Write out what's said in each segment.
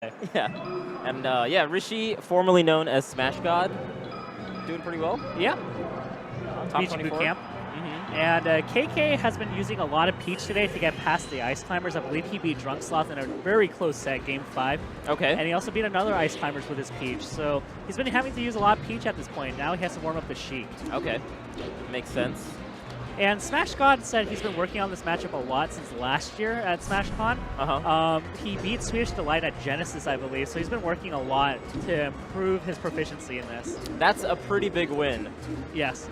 Yeah. And yeah, Rishi, formerly known as Smash God, doing pretty well. Yeah. Top Beach 24. Boot Camp. And KK has been using a lot of Peach today to get past the Ice Climbers. I believe he beat Drunk Sloth in a very close set, Game 5. Okay. And he also beat another Ice Climbers with his Peach. So he's been having to use a lot of Peach at this point. Now he has to warm up the Sheik. Okay. Makes sense. And Smash God said he's been working on this matchup a lot since last year at SmashCon. He beat Swedish Delight at Genesis, I believe, so he's been working a lot to improve his proficiency in this. That's a pretty big win. Yes.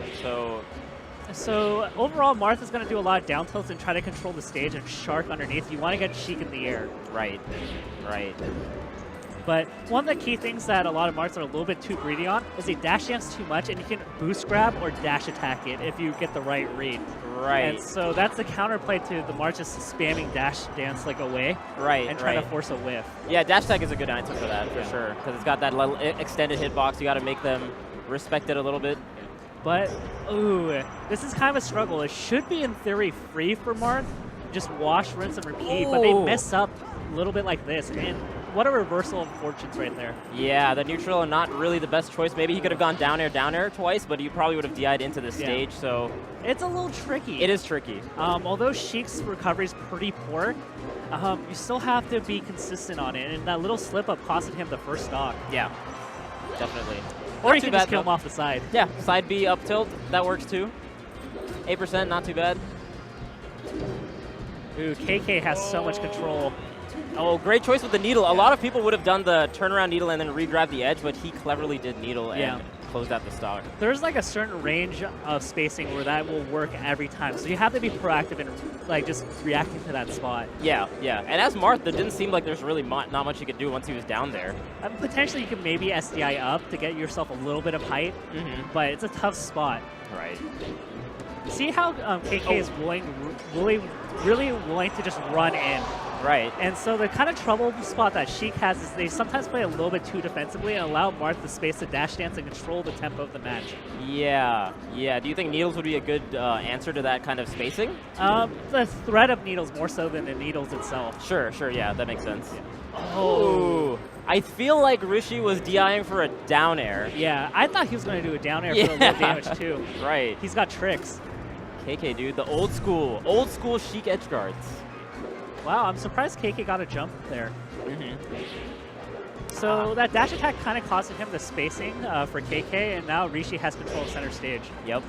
So overall, Marth is going to do a lot of down tilts and try to control the stage and Shark underneath. You want to get Sheik in the air. Right. Right. But one of the key things that a lot of Marths are a little bit too greedy on is they dash dance too much, and you can boost grab or dash attack it if you get the right read. Right. And so that's the counterplay to the Marth just spamming dash dance like away. Right. And trying to force a whiff. Yeah, dash attack is a good answer for that, for sure. Because it's got that little extended hitbox. You got to make them respect it a little bit. But, ooh, this is kind of a struggle. It should be, in theory, free for Marth. Just wash, rinse, and repeat. Ooh. But they mess up a little bit like this. And what a reversal of fortunes right there. Yeah, the neutral and not really the best choice. Maybe he could have gone down air twice, but he probably would have DI'd into the stage, so... It's a little tricky. It is tricky. Although Sheik's recovery is pretty poor, you still have to be consistent on it, and that little slip-up costed him the first stock. Yeah, definitely. Or you can just kill him off the side. Yeah, side B up tilt, that works too. 8%, not too bad. Ooh, KK has so much control. Oh, great choice with the needle. A lot of people would have done the turnaround needle and then re-grab the edge, but he cleverly did needle and closed out the stock. There's like a certain range of spacing where that will work every time. So you have to be proactive and like just reacting to that spot. Yeah, yeah. And as Marth, there didn't seem like there's really not much you could do once he was down there. Potentially you can maybe SDI up to get yourself a little bit of height, but it's a tough spot. Right. See how KK is really willing to just run in. Right. And so the kind of trouble spot that Sheik has is they sometimes play a little bit too defensively and allow Marth the space to dash dance and control the tempo of the match. Yeah, yeah. Do you think needles would be a good answer to that kind of spacing? The threat of needles more so than the needles itself. Sure, yeah, that makes sense. Yeah. Oh. I feel like Rishi was DIing for a down air. Yeah, I thought he was going to do a down air for a little damage too. Right. He's got tricks. KK, dude, the old school Sheik edge guards. Wow, I'm surprised KK got a jump there. So that dash attack kind of costed him the spacing for KK, and now Rishi has control of center stage. Yep.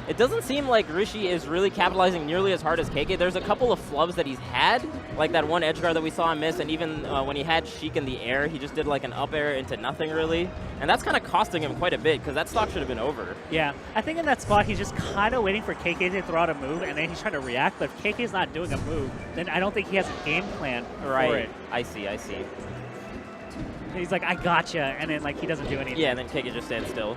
It doesn't seem like Rishi is really capitalizing nearly as hard as KK. There's a couple of flubs that he's had, like that one edge guard that we saw him miss, and even when he had Sheik in the air, he just did like an up air into nothing really. And that's kind of costing him quite a bit, because that stock should have been over. Yeah, I think in that spot, he's just kind of waiting for KK to throw out a move, and then he's trying to react, but if KK's not doing a move, then I don't think he has a game plan for it. I see. He's like, I gotcha, and then like he doesn't do anything. Yeah, and then KK just stands still.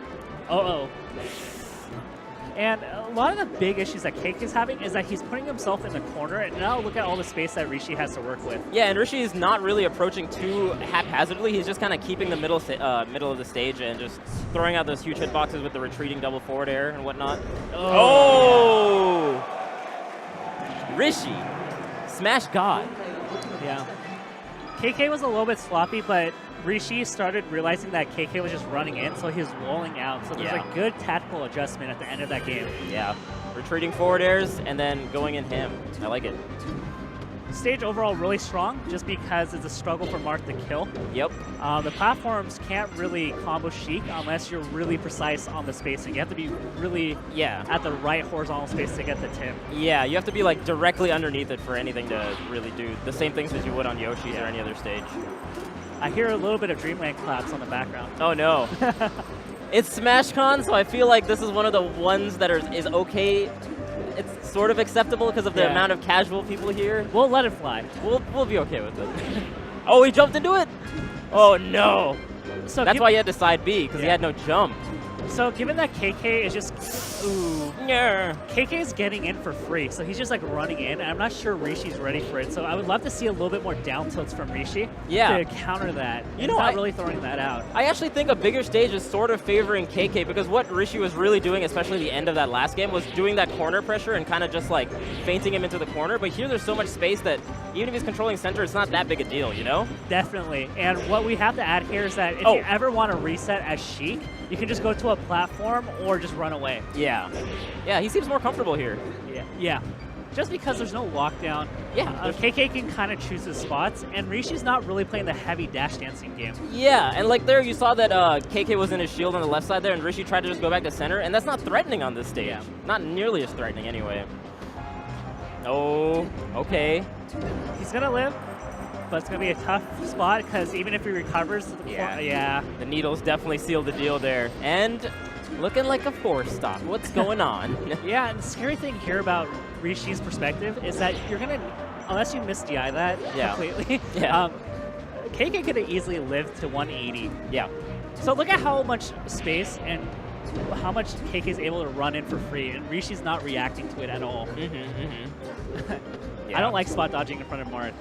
And a lot of the big issues that KK is having is that he's putting himself in the corner, and now look at all the space that Rishi has to work with. Yeah, and Rishi is not really approaching too haphazardly. He's just kind of keeping the middle of the stage and just throwing out those huge hitboxes with the retreating double forward air and whatnot. Rishi, Smash God. Yeah. KK was a little bit sloppy, but Rishi started realizing that KK was just running in, so he was rolling out. So there's a good tactical adjustment at the end of that game. Yeah, retreating forward airs and then going in him. I like it. Stage overall really strong, just because it's a struggle for Marth to kill. Yep. The platforms can't really combo Sheik unless you're really precise on the spacing. You have to be really at the right horizontal space to get the tip. Yeah, you have to be like directly underneath it for anything to really do the same things as you would on Yoshi's or any other stage. I hear a little bit of Dreamland claps on the background. Oh no. It's SmashCon, so I feel like this is one of the ones that is okay. It's sort of acceptable because of the amount of casual people here. We'll let it fly. We'll be okay with it. Oh, he jumped into it? Oh no. So that's why he had to side B, because he had no jump. So given that KK is just Ooh. Yeah. KK is getting in for free, so he's just like running in, and I'm not sure Rishi's ready for it. So I would love to see a little bit more down tilts from Rishi to counter that. You know, he's not really throwing that out. I actually think a bigger stage is sort of favoring KK, because what Rishi was really doing, especially the end of that last game, was doing that corner pressure and kind of just like feinting him into the corner. But here there's so much space that even if he's controlling center, it's not that big a deal, you know? Definitely. And what we have to add here is that if you ever want to reset as Sheik, you can just go to a platform or just run away. Yeah. Yeah, he seems more comfortable here. Yeah. Just because there's no lockdown. Yeah. KK can kind of choose his spots, and Rishi's not really playing the heavy dash dancing game. Yeah, and like there you saw that KK was in his shield on the left side there, and Rishi tried to just go back to center, and that's not threatening on this stage. Yeah. Not nearly as threatening anyway. Oh, okay. He's going to live, but it's going to be a tough spot, because even if he recovers, the needles definitely sealed the deal there. And looking like a 4-stock. What's going on? Yeah, and the scary thing here about Rishi's perspective is that you're going to, unless you misDI that completely, KK could have easily lived to 180. Yeah. So look at how much space and how much KK is able to run in for free, and Rishi's not reacting to it at all. I don't like spot dodging in front of Marth.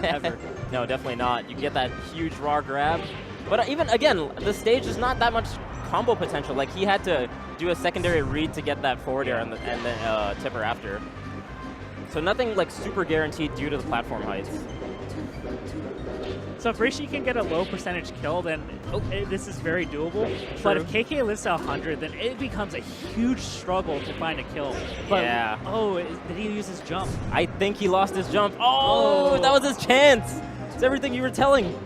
Ever. No, definitely not. You can get that huge raw grab. But even, again, the stage is not that much combo potential. Like, he had to do a secondary read to get that forward air and then tipper after. So nothing, like, super guaranteed due to the platform heights. So if Rishi can get a low percentage kill, then this is very doable. True. But if KK lives to 100, then it becomes a huge struggle to find a kill. But, did he use his jump? I think he lost his jump. Oh, that was his chance. It's everything you were telling.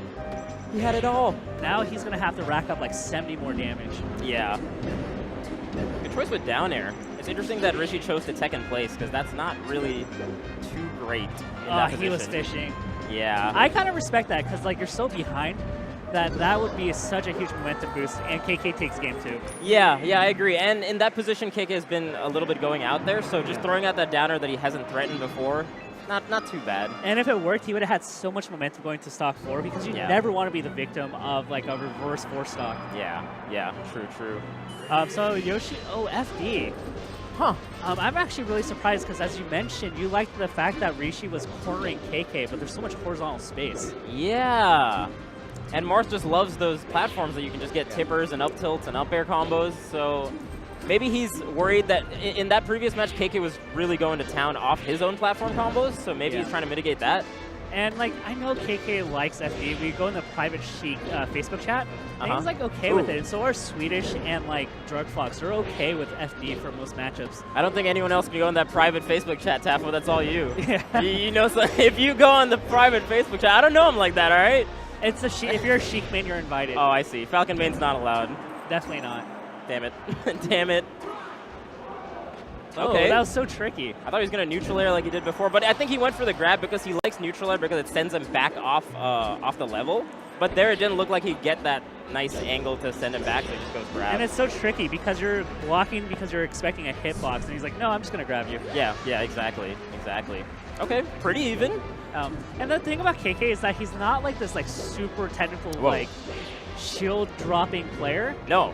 He had it all. Now he's going to have to rack up like 70 more damage. Yeah. Good choice with down air. It's interesting that Rishi chose to tech in place, because that's not really too great in that position. He was fishing. Yeah. I kind of respect that, because like you're so behind that would be such a huge momentum boost, and KK takes game 2. Yeah, I agree. And in that position, KK has been a little bit going out there, so just throwing out that downer that he hasn't threatened before, not too bad. And if it worked, he would have had so much momentum going to stock 4, because you never want to be the victim of like a reverse 4-stock. Yeah, true. So Yoshi, FD. Huh. I'm actually really surprised, because as you mentioned, you liked the fact that Rishi was cornering KK, but there's so much horizontal space. Yeah. And Marth just loves those platforms that you can just get tippers and up tilts and up air combos, so maybe he's worried that in that previous match, KK was really going to town off his own platform combos, so maybe he's trying to mitigate that. And like, I know KK likes FD. We go in the private Sheik Facebook chat, and he's like okay with it. And so are Swedish and like Drug Fox. They're okay with FD for most matchups. I don't think anyone else can go in that private Facebook chat, Tafo. That's all you. You know, so if you go on the private Facebook chat, I don't know him like that, all right? It's if you're a Sheik main, you're invited. Oh, I see. Falcon main's not allowed. Definitely not. Damn it. Damn it. Okay. Oh, that was so tricky. I thought he was going to neutral air like he did before, but I think he went for the grab because he likes neutral air because it sends him back off the level. But there it didn't look like he'd get that nice angle to send him back, so he just goes grab. And it's so tricky because you're blocking because you're expecting a hitbox, and he's like, no, I'm just going to grab you. Yeah, exactly. Okay, pretty even. And the thing about KK is that he's not like this like super technical like shield dropping player. No.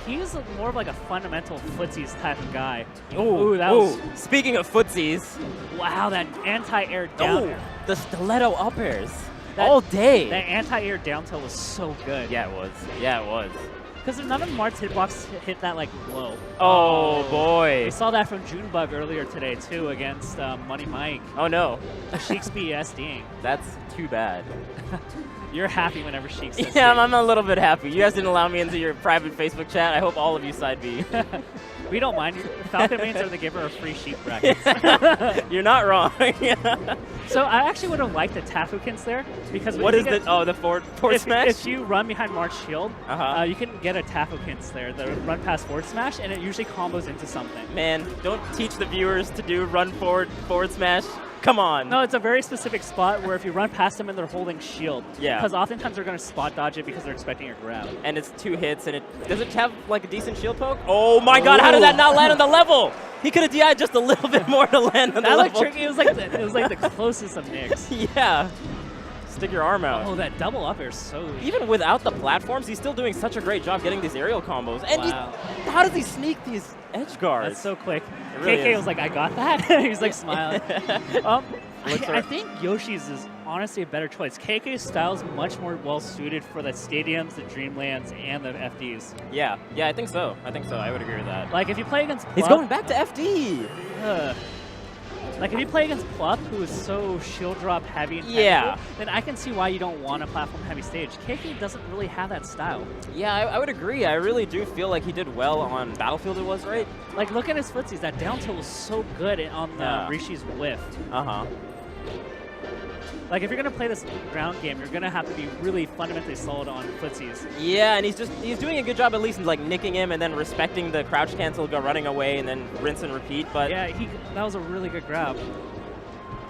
He's more of like a fundamental footsies type of guy. Ooh, that was... Speaking of footsies. Wow, that anti-air down air. The stiletto up airs. All day. That anti-air down tilt was so good. Yeah, it was. Because none of Marth's hitbox hit that like low. Oh boy. We saw that from Junebug earlier today too against Money Mike. Oh no. Sheik's BSDing. That's too bad. You're happy whenever Sheik says Yeah, I'm a little bit happy. You guys didn't allow me into your private Facebook chat. I hope all of you side B. We don't mind. Falcon mains are the giver of free Sheik brackets. You're not wrong. So I actually would have liked the Tafukins there because what is the forward smash? If you run behind Marth's shield, you can get a Tafukins there, the run past forward smash, and it usually combos into something. Man, don't teach the viewers to do run forward smash. Come on. No, it's a very specific spot where if you run past them and they're holding shield. Yeah. Because oftentimes they're going to spot dodge it because they're expecting your grab. And it's 2 hits, and does it have like a decent shield poke? Oh my god, how did that not land on the level? He could have DI'd just a little bit more to land on the level. That looked tricky. It was like the closest of Nicks. Yeah. Stick your arm out. Oh, that double up air is so... Even without the platforms, he's still doing such a great job getting these aerial combos. And wow. How does he sneak these edge guards? That's so quick. Really KK is. was like, I got that. He's like smiling. I think Yoshi's is honestly a better choice. KK's style is much more well suited for the stadiums, the Dreamlands, and the FDs. Yeah, I think so. I would agree with that. Like if you play against Plup, he's going back to FD. Like if you play against Plup, who is so shield drop heavy and yeah, then I can see why you don't want a platform heavy stage. KK doesn't really have that style. Yeah, I would agree. I really do feel like he did well on Battlefield. It was right. Like look at his footsies. That down tilt was so good on Rishi's whiff. Like if you're gonna play this ground game, you're gonna have to be really fundamentally solid on footsies. Yeah, and he's doing a good job at least in like nicking him and then respecting the crouch cancel, go running away, and then rinse and repeat. But yeah, that was a really good grab.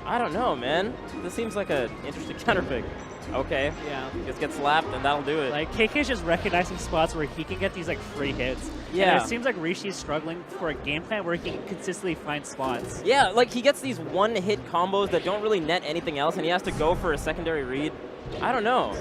I don't know, man. This seems like an interesting counter pick. Okay. Yeah. Just get slapped and that'll do it. Like KK's just recognizing spots where he can get these like free hits. Yeah. And it seems like Rishi's struggling for a game plan where he can consistently find spots. Yeah, like he gets these one-hit combos that don't really net anything else, and he has to go for a secondary read. I don't know.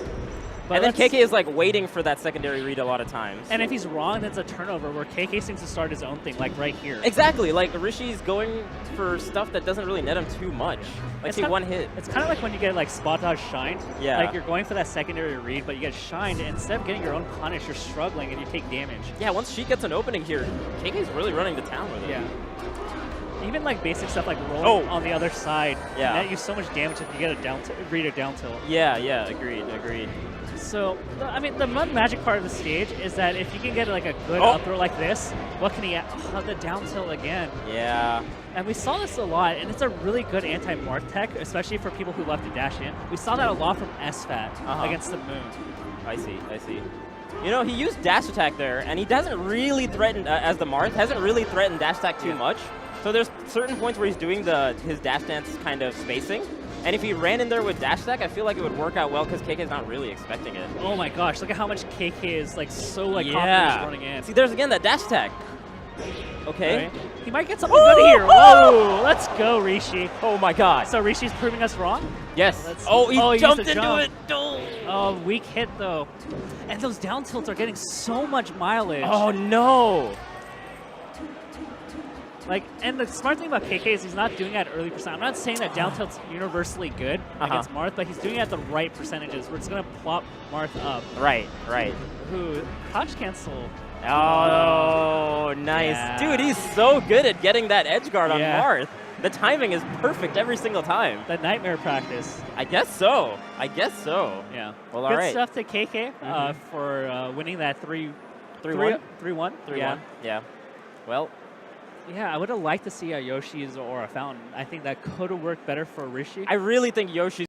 But and then KK is like waiting for that secondary read a lot of times. And if he's wrong, that's a turnover where KK seems to start his own thing, like right here. Exactly. Like Rishi's going for stuff that doesn't really net him too much. Like see one hit. It's kind of like when you get like spot dodge shined. Yeah. Like you're going for that secondary read, but you get shined, and instead of getting your own punish, you're struggling and you take damage. Yeah. Once Sheik gets an opening here, KK's really running to town with it. Yeah. Even like basic stuff like rolling on the other side, net you so much damage if you get a read or down tilt. Yeah. Agreed. So, I mean, the magic part of the stage is that if you can get like a good up throw like this, what can he add? Oh, the down tilt again. Yeah. And we saw this a lot, and it's a really good anti-Marth tech, especially for people who love to dash in. We saw that a lot from SFAT against the Moon. I see. You know, he used dash attack there, and he doesn't really threaten, as the Marth, hasn't really threatened dash attack too much. So there's certain points where he's doing his dash dance kind of spacing. And if he ran in there with dash attack, I feel like it would work out well because KK's not really expecting it. Oh my gosh, look at how much KK is like so like confident running in. See, there's again that dash attack. Okay. Right. He might get something good here. Whoa! Let's go, Rishi. Oh my god. So Rishi's proving us wrong? Yes. He jumped into it. Oh, weak hit though. And those down tilts are getting so much mileage. Oh no. Like, and the smart thing about KK is he's not doing it at early percent. I'm not saying that down tilt's universally good against Marth, but he's doing it at the right percentages where it's going to plop Marth up. Right. Who, crouch cancel. Oh, nice. Yeah. Dude, he's so good at getting that edge guard on Marth. The timing is perfect every single time. The nightmare practice. I guess so. Yeah. Well, all good right. Stuff to KK for winning that 3-1. 3-1. Yeah. Well. Yeah, I would have liked to see a Yoshi's or a Fountain. I think that could have worked better for Rishi. I really think Yoshi's